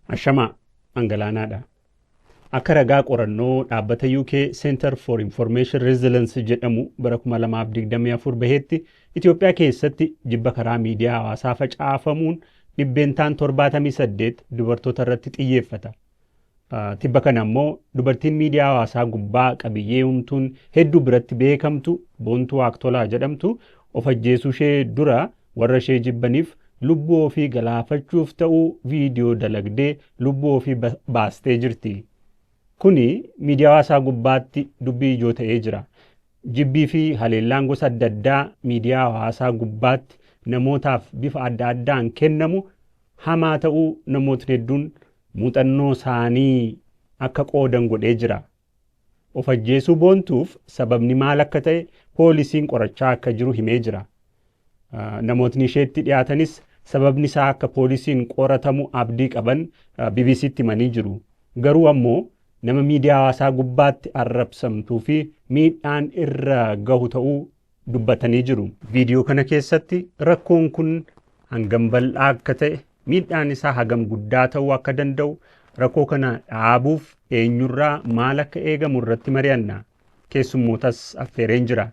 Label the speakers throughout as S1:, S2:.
S1: Ashamaa Angalaanaadha. Akka ragaa qorannoo dhaabbata UK Center for Information Resilience jedhamu bara 2024 baheetti Itoophiyaa keessatti jibba karaa miidiyaa hawaasaa facaafamuun dhibbeentaan 78 dubartoota irratti xiyyeeffata. Tibba kana immoo dubartiin miidiyaa hawaasaa gubbaa qabiyyee humtuun hedduu biratti beekamtu Boontuu Waaktolaa jedhamtu of ajjeesuu ishee dura warra ishee jibbaniif lubbuu ofii galaafachuuf ta'uu viidiyoo dalagdee lubbuu ofii baastee jirti. Kuni miidiyaa hawaasaa gubbaatti dubbii ijoo ta'ee jira. Jibbii fi haleellaan gosa adda addaa miidiyaa hawaasaa gubbaatti namootaaf bifa adda addaan kennamu hamaa ta'uu namootni hedduun muuxannoo isaanii akka qoodan godhee jira. Of ajjeesuu Boontuuf sababni maal akka ta'e poolisiin qorachaa akka jiru himee jira. Namootni isheetti dhiyaatanis sababni isaa akka poolisiin qoratamu abdii qaban BBC'tti himanii jiru. Garuu ammoo nama miidiyaa hawaasaa gubbaatti arrabsamtuu fi miidhaan irra gahu ta'uu dubbatanii jiru. Viidiyoo kana keessatti rakkoon kun hangam bal'aa akka ta'e, miidhaan isaa hagam guddaa ta'uu akka danda'u, rakkoo kana dhaabuuf eenyurraa maal akka eegamu irratti mari'anna. Keessummootas affeereen jira.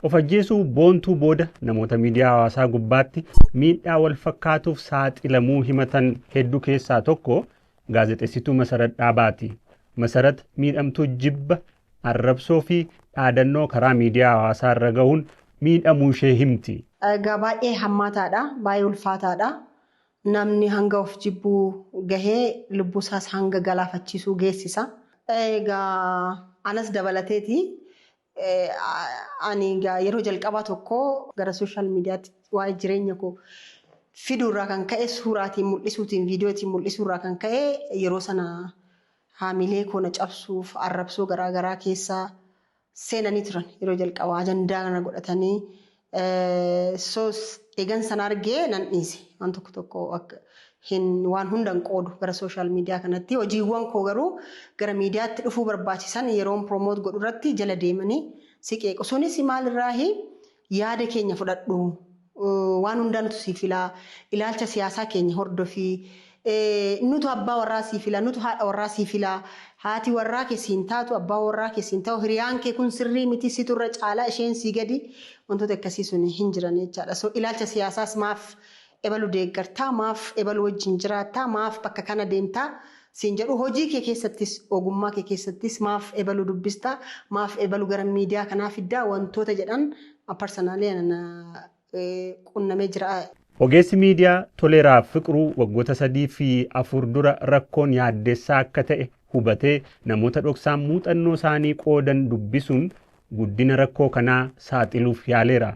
S1: Of ajjeesuu Boontuu booda namoota miidiyaa hawaasaa gubbaatti miidhaa wal fakkaatuuf saaxilamuu himatan hedduu keessaa tokko gaazexeessituu Masarat Dhaabaati. Masarat miidhamtuu jibba arrabsoo fi dhaadannoo karaa miidiyaa hawaasaa irra gahuun miidhamuu ishee himti.
S2: Baay'ee hammaataadha, baay'ee ulfaataadha. Namni hanga of jibbuu gahee lubbuusaas hanga galaafachiisuu geessisa. Egaa anas dabalateeti. Ani yeroo jalqabaa tokko gara sooshaal miidiyaatti waa'ee jireenya koo fiduurraa kan ka'e suuraatiin mul'isuutiin viidiyootiin mul'isuurraa kan ka'e yeroo sana haamilee koo na cabsuuf arrabsoo garaagaraa keessaa seenanii turan yeroo jalqabaa ajandaa kana godhatanii eegan sana argee nan dhiise waan tokko waan hundan qoodu gara sooshaal miidiyaa kanatti hojiiwwan koo garuu gara miidiyaatti dhufuu barbaachisan yeroon proomoot godhu irratti jala deemanii siqeequ. Sunis maalirraahi yaada keenya fudhadhu waan hundaan siif filaa ilaalcha siyaasaa keenya hordofii nutu abbaa warraa siif filaa nutu haadha warraa siif filaa haati warraa keessiin taatu abbaa warraa keessiin ta'u hiriyaan kee kun sirrii miti siturra caalaa isheen sii gadi wantoota akkasii sun hin jiran jechaadha. So ilaalcha siyaasaas maaf ebalu deeggartaa maaf ebalu wajjin jiraattaa maaf bakka kana deemtaa siin jedhu hojii kee keessattis ogummaa kee keessattis maaf ebalu dubbistaa maaf ebalu gara miidiyaa kanaa fiddaa wantoota jedhan parsanaalee qunnamee jira.
S1: Ogeessi miidiyaa Toleeraa Fiqiruu waggoota 3 fi 4 dura rakkoon yaaddeessaa akka ta'e hubatee namoota dhoksaan muuxannoo isaanii qoodan dubbisuun guddina rakkoo kanaa saaxiluuf yaaleera.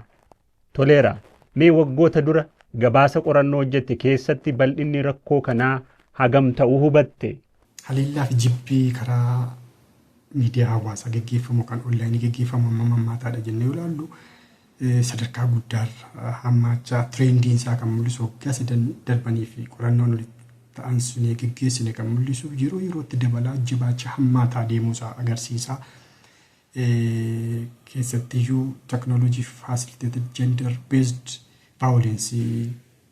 S1: Toleeraa, mee waggoota dura gabaasa qorannoo hojjette keessatti bal'inni rakkoo kanaa hagam ta'uu hubatte?
S3: Haleellaa fi jibbii karaa miidiyaa hawaasaa geggeeffamu kan onlaayinii geggeeffamu ammaataadha jennee ilaallu sadarkaa guddaarra hammaachaa tirendiin isaa kan mul'isu waggaa 3 darbanii fi qorannoon ta'an sunii geggeessine kan mul'isu yeroo yerootti dabalaa jabaachaa hammaataa deemuusaa agarsiisa. Keessattiyyuu teknooloojii facilitated gender based violence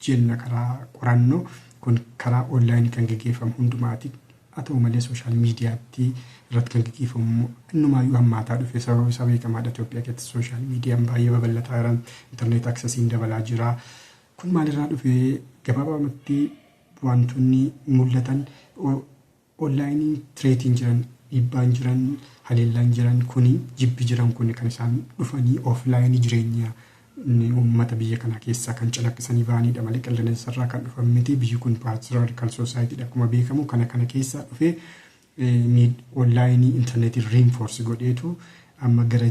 S3: jenna karaa qorannoo kun karaa onlaayinii kan geggeeffamu hundumaati. Haa ta'u malee sooshaal miidiyaatti irratti kan geggeeffamu innumaayyuu hammaataa dhufe sababa isaa beekamaadha. Itoophiyaa keessatti sooshaal miidiyaan baay'ee babal'ataa jiran intarneet aksesiin dabalaa jira. Kun maalirraa dhufe gabaabumatti wantoonni mul'atan onlaayinii tireetiin jiran dhiibbaan jiran haleellaan jiran kuni jibbi jiran kuni kan isaan dhufanii offlaayinii jireenya uummata biyya kana keessaa kan calaqqisanii ba'anidha malee qilleensarraa kan dhufan miti. Biyyi kun patriarchal society akkuma beekamu kana keessaa dhufee onlaayinii intarneetii reinforce godheetu amma gara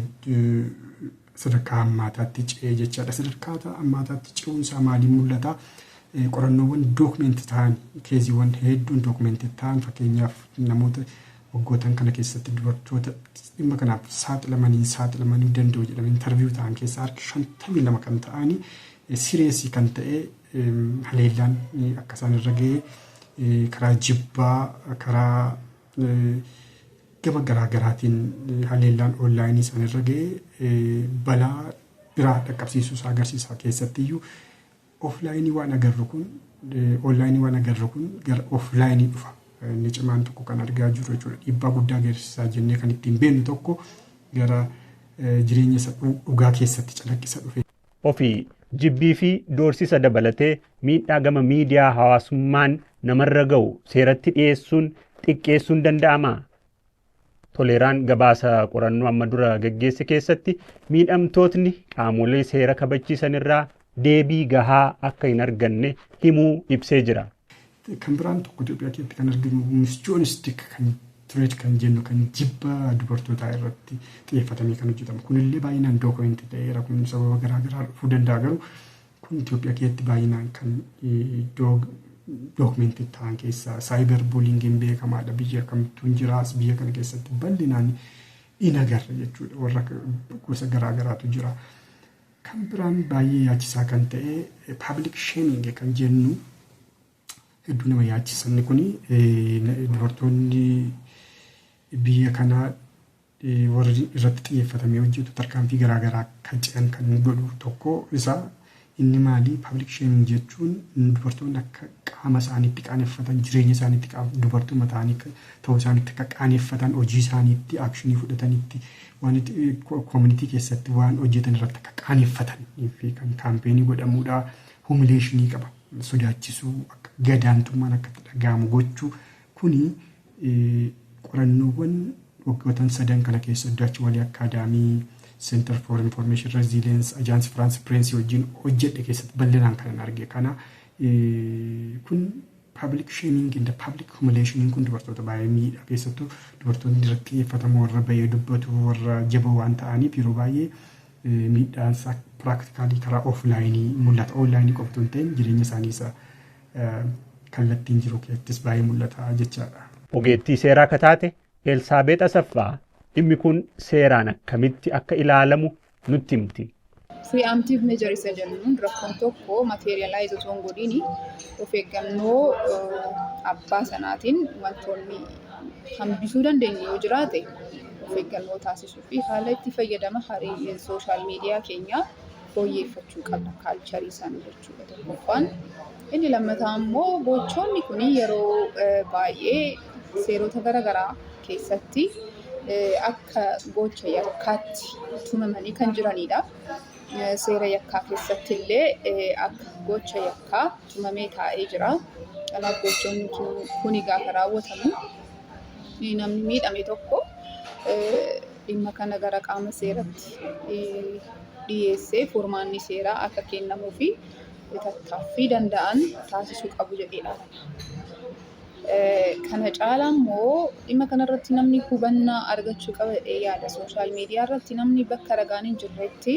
S3: sadarkaa hammaataatti ce'ee jechaadha. Sadarkaa hammaataatti ce'uunsaa maaliin mul'ata? Qorannoowwan dookumentii ta'an keeziiwwan hedduun dookumentii ta'an fakkeenyaaf namoota waggoottan kana keessatti dubartoota dhimma kanaaf saaxilamanii danda'u jedhamee intarviiyuu ta'an keessaa harki 52 kan ta'anii sireesii kan ta'e haleellaan akka isaan irra ga'e karaa jibbaa karaa gama garaagaraatiin haleellaan onlaayinii isaan irra ga'e balaa biraa dhaqqabsiisuu isaa agarsiisa. Keessattiyyuu offline waan agarru kun online waan agarru kun gara offline dhufa. Inni cimaan tokko kan argaa jirru jechuudha. Dhiibbaa guddaa geessisaa jennee kan ittiin beeknu tokko gara jireenya isa dhugaa keessatti calaqqisa dhufe.
S1: Ofii jibbii fi doorsisa dabalatee miidhaa gama miidiyaa hawaasummaan namarra ga'u seeratti dhiyeessuun xiqqeessuun danda'amaa? Toleeraan gabaasa qorannoo amma dura gaggeesse keessatti miidhamtootni qaamolee seera kabachiisan irraa deebii gahaa akka hin arganne himuu ibsee jira.
S3: Kan biraan tokko Itoophiyaa keessatti kan arginu misjoonistik kan tureet kan jennu kan jibba dubartootaa irratti xiyyeeffatamee kan hojjetamu. Kunillee baay'inaan dookumentii ta'eera. Kun sababa garaagaraa dhufuu danda'a garuu kun Itoophiyaa keessatti baay'inaan kan dookumentii ta'an keessaa saayibar buuliingiin beekamaadha. Biyya kamittuu hin jiraas biyya kana keessatti bal'inaan in agarra jechuudha. Warra gosa garaagaraatu jira. Kan biraan baay'ee yaachisaa kan ta'e public shaming kan jennu hedduu nama yaachisan kuni dubartoonni biyya kanaa warra irratti xiyyeeffatamee hojjetu tarkaanfii garaagaraa kan ce'an kan godhu tokko isaa inni maali public shaming jechuun dubartoonni akka qaama isaaniitti qaaneffatan jireenya isaaniitti dubartoota ta'anii ta'uu isaaniitti akka qaaneffatan hojii isaaniitti akshinii fudhatanitti waan community keessatti waan hojjetan irratti akka qaaneffatanii fi kan kaampeenii godhamuudha humiliationii qaba sodaachisuu akka gadaantummaan akka dhaga'amu gochuu kuni qorannoowwan waggoottan sadan kana keessa Dutch Valley Academy Center for Information Resilience Agence France Presse wajjin hojjedhe keessatti bal'inaan kan arge kana kun public shaming and public humiliation kun dubartoota baay'ee miidha keessattuu dubartoonni irratti xiyyeeffatamu warra baay'ee dubbatu warra jaba waan ta'aniif yeroo baay'ee miidhaan isaa practically karaa offline mul'ata online qofatu hin ta'in jireenya isaanii isa kallattiin jiru keessattis baay'ee mul'ata jechaadha.
S1: Ogeettii seeraa kataate Elsaabeet Asaffaa dhimmi kun seeraan akkamitti akka ilaalamu nutti himti.
S4: Preemptive measure isa jennuun rakkoon tokko materialize osoo hin godhiin of eeggannoo abbaa sanaatiin wantoonni hambisuu dandeenye yoo jiraate of eeggannoo taasisuu fi haala itti fayyadama sooshaal miidiyaa keenyaa fooyyeffachuu qabna kaalcharii isaanii jechuudha tokkoffaan. Inni lammataa immoo gochoonni kun yeroo baay'ee seerota garaagaraa keessatti akka gocha yakkaatti tumamanii kan jiranidha. Seera yakkaa keessatti illee akka gocha yakkaa tumamee taa'ee jira. Kanaaf gochoonni kun gaafa raawwatamu namni miidhame tokko dhimma kana gara qaama seeratti dhiyeessee furmaanni seeraa akka kennamuu fi tattaaffii danda'an taasisuu qabu jedheedha. Kana caalaa immoo dhimma kanarratti namni hubannaa argachuu qaba jedhee yaada. Sooshaal miidiyaa irratti namni bakka ragaan hin jirretti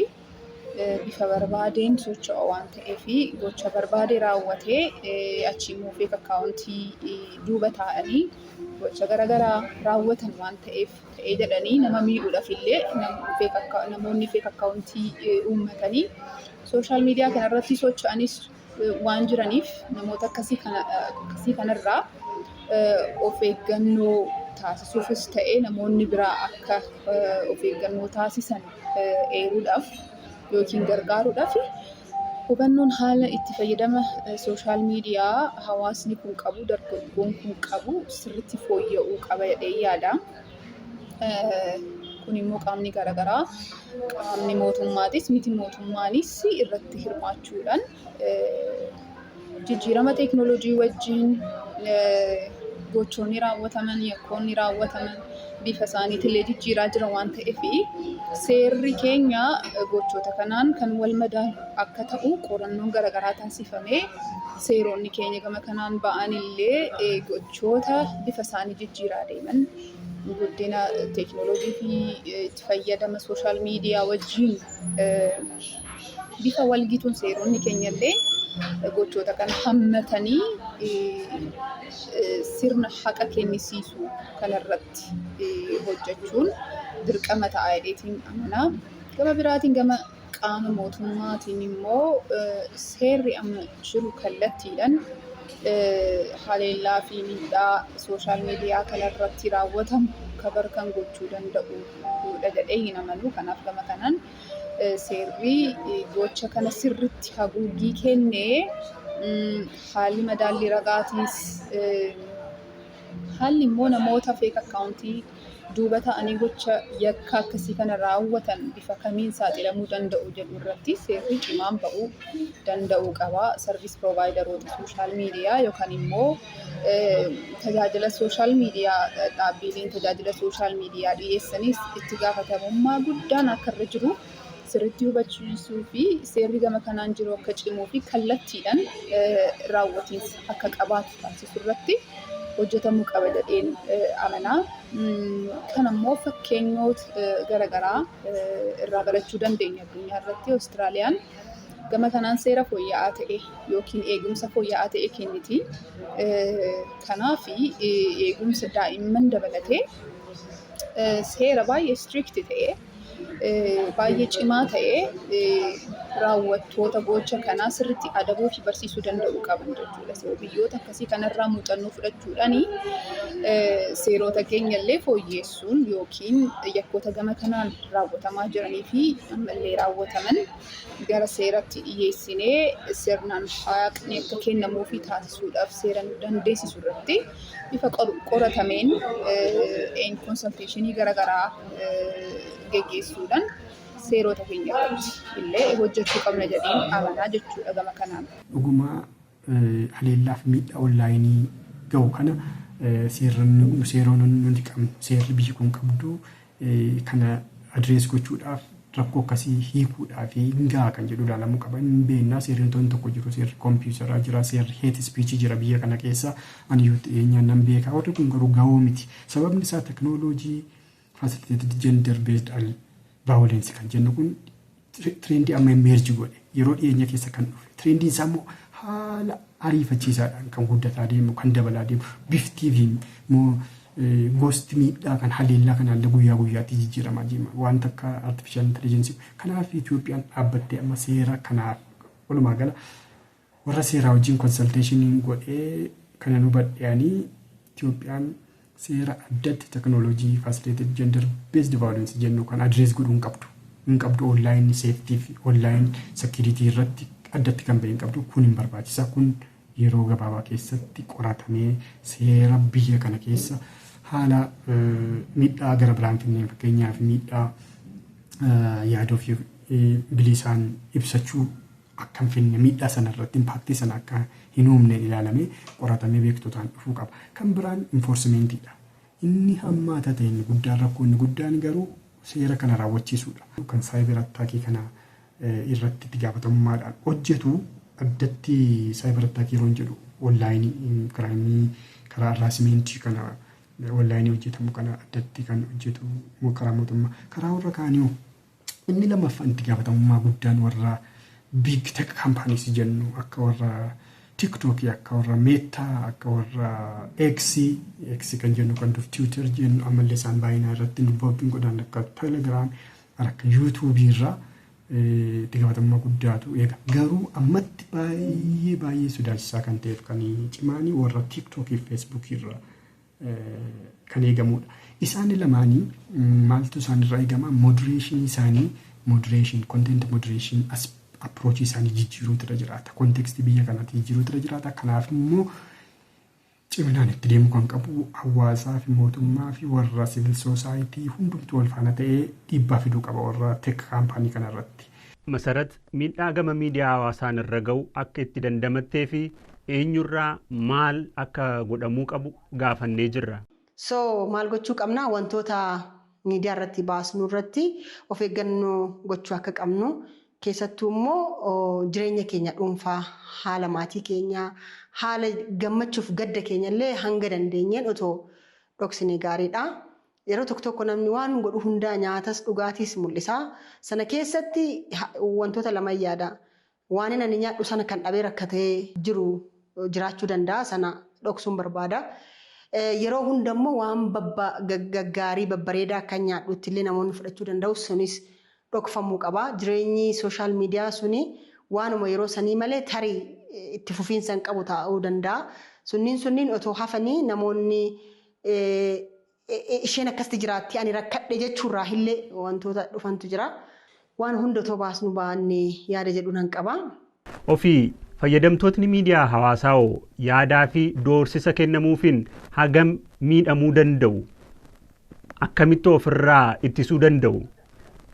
S4: bifa barbaadeen socho'a waan ta'eef gocha barbaade raawwatee achii immoo feek akkaawuntii duuba taa'anii gocha garaagaraa raawwatan waan ta'eef ta'ee jedhanii nama miidhuudhaaf illee namoonni feek akkaawuntii uummatanii sooshaal miidiyaa kanarratti socho'anis waan jiraniif namoota akkasii kanarraa of eeggannoo taasisuufis ta'ee namoonni biraa akka of eeggannoo taasisan eeruudhaaf yookiin gargaaruudhaaf hubannoon haala itti fayyadama sooshaal miidiyaa hawaasni kun qabu dargaggoon kun qabu sirriitti fooyya'uu qaba jedhee yaada. Kun immoo qaamni garaagaraa qaamni mootummaatis miti mootummaanis irratti hirmaachuudhaan jijjiirama teekinooloojii wajjin gochoonni raawwataman yakkoonni raawwataman bifa isaaniitillee jijjiiraa jira waan ta'eef seerri keenya gochoota kanaan kan wal madaalu akka ta'u qorannoon garaagaraa taasifamee seeronni keenya gama kanaan ba'anillee gochoota bifa isaanii jijjiiraa deeman guddina teekinooloojii fi itti fayyadama sooshaal miidiyaa wajjin bifa walgituun seeronni keenyallee gochoota kan hammatanii sirna haqa kennisiisuu kanarratti hojjechuun dirqama ta'a jedheetiin amanaa. Gama biraatiin gama qaama mootummaatiin immoo seerri amma jiru kallattiidhaan haleellaa fi miidhaa sooshaal miidiyaa kanarratti raawwatamu kabar kan gochuu danda'udha jedhee hin amanu. Kanaaf gama kanaan seerri gocha kana sirriitti haguuggii kennee haalli madaallii ragaatiis haalli immoo namoota feek akkaawuntii duuba ta'anii gocha yakka akkasii kana raawwatan bifa kamiin saaxilamuu danda'u jedhu irratti seerri cimaan ba'uu danda'uu qaba. Sarviis piroovaaydaroota sooshaal miidiyaa yookaan immoo tajaajila sooshaal miidiyaa dhaabbileen tajaajila sooshaal miidiyaa dhiyeessanis itti gaafatamummaa guddaan akka irra jiru sirriitti hubachiisuu fi seerri gama kanaan jiru akka cimuu fi kallattiidhaan raawwatiinsa akka qabaatu taasisuu irratti hojjetamuu qaba jedheen amanaa. Kan ammoo fakkeenyoota garaagaraa irraa barachuu dandeenya addunyaa irratti. Awustiraaliyaan gama kanaan seera fooyya'aa ta'e yookiin eegumsa fooyya'aa ta'e kenniti. Kanaaf eegumsa daa'imman dabalatee seera baay'ee striikti ta'e baay'ee cimaa ta'e raawwattoota gocha kanaa sirriitti adabuu fi barsiisuu danda'uu qaban jechuudha. Biyyoota akkasii kanarraa muuxannoo fudhachuudhaan seerota keenyallee fooyyeessuun yookiin yakkoota gama kanaan raawwatamaa jiranii fi ammallee raawwataman gara seeratti dhiyeessinee sirnaan haqni akka kennamuu fi taasisuudhaaf seera nu dandeessisu irratti bifa qoratameen konsalteeshinii garaagaraa geggeessuudhaan seerota keenya irratti illee hojjechuu qabna jedheen amanaa jechuudha gama kanaan.
S3: Dhugumaa haleellaaf miidhaa onlaayinii gahu kana seeronni nuti qabnu seerri biyyi kun qabdu kana adrees gochuudhaaf rakkoo akkasii hiikuudhaaf hingaa kan jedhu ilaalamuu qaba. Hin beeknaa seerri tokko jiru seerri kompiitaraa jira seerri heet ispiichii jira biyya kana keessa aniyyuu dhiyeenyaan nan beekaa warri kun garuu gahuu miti. Sababni isaa teknooloojii facilitated gender based violence kan jennu kun trendii amma emerge godhe yeroo dhiyeenya keessa kan dhufe trendiin isaa immoo haala ariifachiisaadhaan kan guddataa deemu kan dabalaa deemu biftii fi immoo gosti miidhaa kan haleellaa kanaan guyyaa guyyaatti jijjiiramaa deema waan akka artificial intelligence. Kanaaf Itoophiyaan dhaabbattee amma seera kanaaf walumaa gala warra seeraa wajjin consultation godhee kana nu badheanii Itoophiyaan seera addatti teknooloojii facilitated gender based violence jennu kan adrees godhuu hin qabdu online safety fi online security irratti addatti kan bahee hin qabdu kun hin barbaachisa. Kun yeroo gabaabaa keessatti qoratamee seera biyya kana keessa haala miidhaa gara biraan finnee fakkeenyaaf miidhaa yaadoo fi bilisaan ibsachuu akka hin finne miidhaa sana irratti impaaktii sana akka hin uumne ilaalamee qoratamee beektotaan dhufuu qaba. Kan biraan enforcementiidha. Inni hammaata ta'e inni guddaan rakkoo inni guddaan garuu seera kana raawwachiisuudha. Kan saayibar attaakii kana irratti itti gaafatamummaadhaan hojjetu addatti saayibar attaakii yeroo jedhu onlaayinii kiraayimii karaa haraasmentii kana onlaayinii hojjetamu kana addatti kan hojjetu karaa mootummaa karaa warra kaanii inni lammaffaan itti gaafatamummaa guddaan warra big tech companies jennu akka warra TikTok akka warra Meta akka warra X kan jennu kan dur Twitter jennu ammallee isaan baay'inaan irratti dubbabbiin godhan akka Telegram akka YouTube irraa itti gaafatamummaa guddaatu eega. Garuu ammatti baay'ee sodaachisaa kan ta'eef kan cimaanii warra TikTok fi Facebook irraa kan eegamudha. Isaan lamaanii maaltu isaan irraa eegama moderation isaanii content moderation approach isaanii jijjiiruutu irra jiraata. Kontekstii biyya kanaatti jijjiiruutu irra jiraata. Kanaaf immoo ciminaan itti deemuu kan qabu hawaasaa fi mootummaa fi warra civil society hundumtuu wal faana ta'ee dhiibbaa fiduu qaba warra tech kaampaanii kanarratti.
S1: Masarat miidhaa gama miidiyaa hawaasaan irra gahu akka itti dandamattee fi eenyurraa maal akka godhamuu qabu gaafannee jirra.
S2: Maal gochuu qabna wantoota miidiyaa irratti baasnu irratti of eeggannoo gochuu akka qabnu. Keessattuu immoo jireenya keenya dhuunfaa haala maatii keenyaa haala gammachuuf gadda keenyallee hanga dandeenyeen otoo dhoksine gaariidha. Yeroo tokko namni waan godhu hundaa nyaatas dhugaatiis mul'isa. Sana keessatti wantoota lama yaada. Waan inni nyaadhu sana kan dhabee rakkatee jiru jiraachuu danda'a. Sana dhoksuun barbaada. Yeroo hundammoo waan gaggaarii babbareedaa akka nyaadhutti illee namoonni fudhachuu danda'u sunis dhokfamuu qaba. Jireenyi sooshaal miidiyaa suni waanuma yeroo sanii malee tarii itti fufiinsa hin qabu ta'uu danda'a. Sunniin otoo hafanii namoonni isheen akkasti jiraatti ani rakkadhe jechuurraa illee wantoota dhufantu jira. waan hunda otoo baasnu baannee yaada jedhu nan qaba.
S1: Ofii fayyadamtootni miidiyaa hawaasaa yaadaa fi doorsisa kennamuufiin hagam miidhamuu danda'u akkamitti ofirraa ittisuu danda'u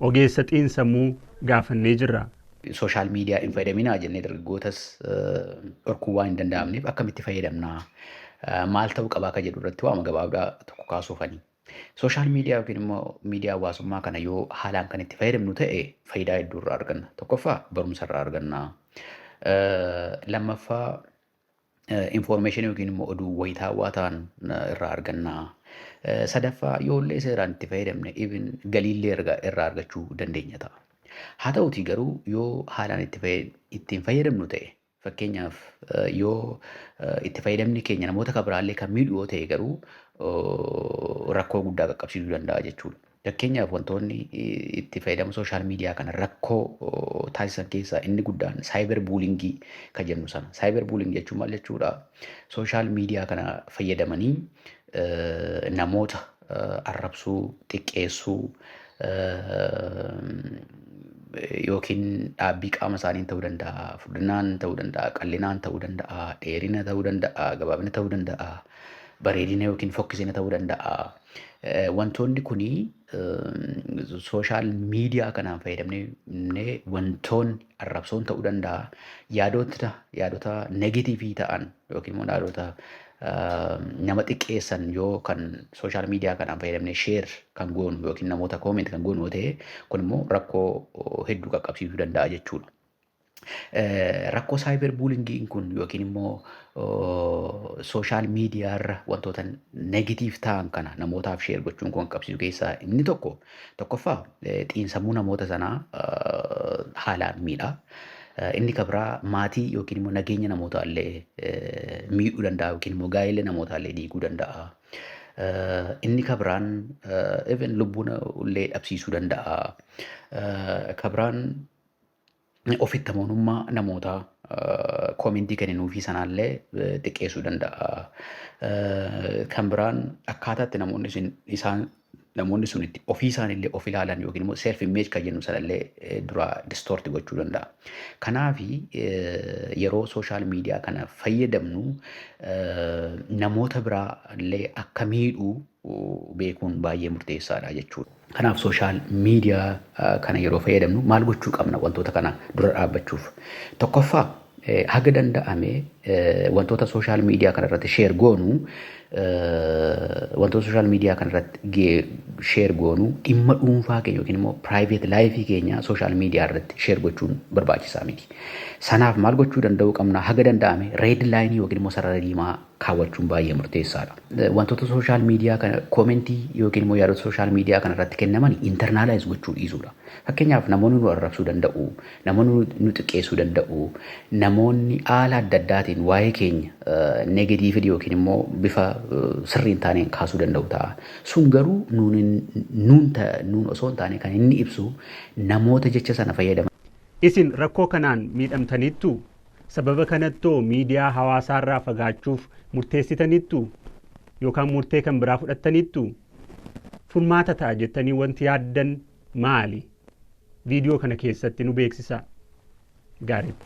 S1: ogeessa xiinsammuu gaafannee jirra.
S5: Sooshaal miidiyaa hin fayyadaminaa jennee dargaggootas dhorkuu waan hin danda'amneef akkamitti fayyadamnaa maal ta'uu qabaa akka jedhu irratti waama gabaabaa tokko kaasuufani. Sooshaal miidiyaa yookiin immoo miidiyaa hawaasummaa kana yoo haalaan kan itti fayyadamnu ta'e faayidaa hedduu irraa arganna. Tokkoffaa barumsa irraa arganna. Lammaffaa information yookiin immoo oduu wayitaawwaa ta'an irraa arganna. Sadaffaa yoollee seeraan itti fayyadamne even galiillee irraa argachuu dandeenya ta'a. Haa ta'uutii garuu yoo haalaan ittiin fayyadamnu ta'e fakkeenyaaf yoo itti fayyadamni keenya namoota kan biraallee kan miidhu yoo ta'e garuu rakkoo guddaa qaqqabsiisuu danda'a jechuudha. Fakkeenyaaf wantoonni itti fayyadamu sooshaal miidiyaa kana rakkoo taasisan keessaa inni guddaan saayibar buulingii kan jennu sana. Saayibar buulingii jechuun maal jechuudha? Sooshaal miidiyaa kana fayyadamanii namoota arrabsuu, xiqqeessuu yookiin dhaabbii qaama isaanii ta'uu danda'a, furdinaan ta'uu danda'a, qal'inaan ta'uu danda'a, dheerina ta'uu danda'a, gabaabina ta'uu danda'a, bareedina yookiin fokkisina ta'uu danda'a. Wantoonni kuni sooshaal miidiyaa kanaan fayyadamnee wantoonni arrabsoon ta'uu danda'a. Yaadota negatiivii ta'an yookiin immoo yaadota nama xiqqeessan yoo kan sooshaal miidiyaa kanaan fayyadamnee sheer kan goonu yookiin namoota kooment kan goonu yoo ta'e kun immoo rakkoo hedduu qaqqabsiisuu danda'a jechuudha. Rakkoo saayibar buulingiin kun yookiin immoo sooshaal miidiyaarra wantoota negatiiv ta'an kana namootaaf sheer gochuun kun qaqqabsiisu keessaa inni tokkoffaa xiinsammuu namoota sanaa haalaan miidha. Inni kabraa maatii yookiin immoo nageenya namoota illee miidhuu danda'a yookiin immoo gaa'ela namoota illee diiguu danda'a. Inni kabraan even lubbuun illee dhabsiisuu danda'a. Kabraan ofitti amanummaa namoota koomentii kenninuufii sanaallee xiqqeessuu danda'a. Kan biraan akkaataatti namoonni sun itti ofii isaanillee of ilaalan yookiin immoo self image kan jennu sanallee dura distoorti gochuu danda'a. Kanaaf yeroo sooshaal miidiyaa kana fayyadamnu namoota biraallee akka miidhuu beekuun baay'ee murteessaadha jechuudha. Kanaaf sooshaal miidiyaa kana yeroo fayyadamnu maal gochuu qabna wantoota kana dura dhaabbachuuf? Tokkoffaa haga danda'ame wantoota sooshaal miidiyaa kana irratti sheer goonu wantoota sooshaal miidiyaa kana irratti sheer goonu dhimma dhuunfaa keenya yookiin immoo private life keenya sooshaal miidiyaa irratti sheer gochuun barbaachisaa miti. Sanaaf maal gochuu danda'uu qabna? Haga danda'ame reed laayinii yookiin immoo sarara diimaa kaawwachuun baay'ee murteessaadha. Wantoota sooshaal miidiyaa kana koomentii yookiin immoo yaadota sooshaal miidiyaa kana irratti kennaman internaalaayiz gochuu dhiisuudha. Fakkeenyaaf namoonni nu arrabsuu danda'u, namoonni nu xiqqeessuu danda'u, namoonni haala adda addaatiin waa'ee keenya negatiivii yookiin immoo bifa sirriin taaneen kaasuu danda'u ta'a. Sun garuu nuun osoo hin taane kan inni ibsu namoota jecha sana fayyadaman.
S1: Isin rakkoo kanaan miidhamtaniittu sababa kanattoo miidiyaa hawaasaarraa fagaachuuf murteessitaniittu yookaan murtee kan biraa fudhattaniittu furmaata ta'a jettanii wanti yaaddan maali? Viidiyoo kana keessatti nu beeksisaa. Gaariitti.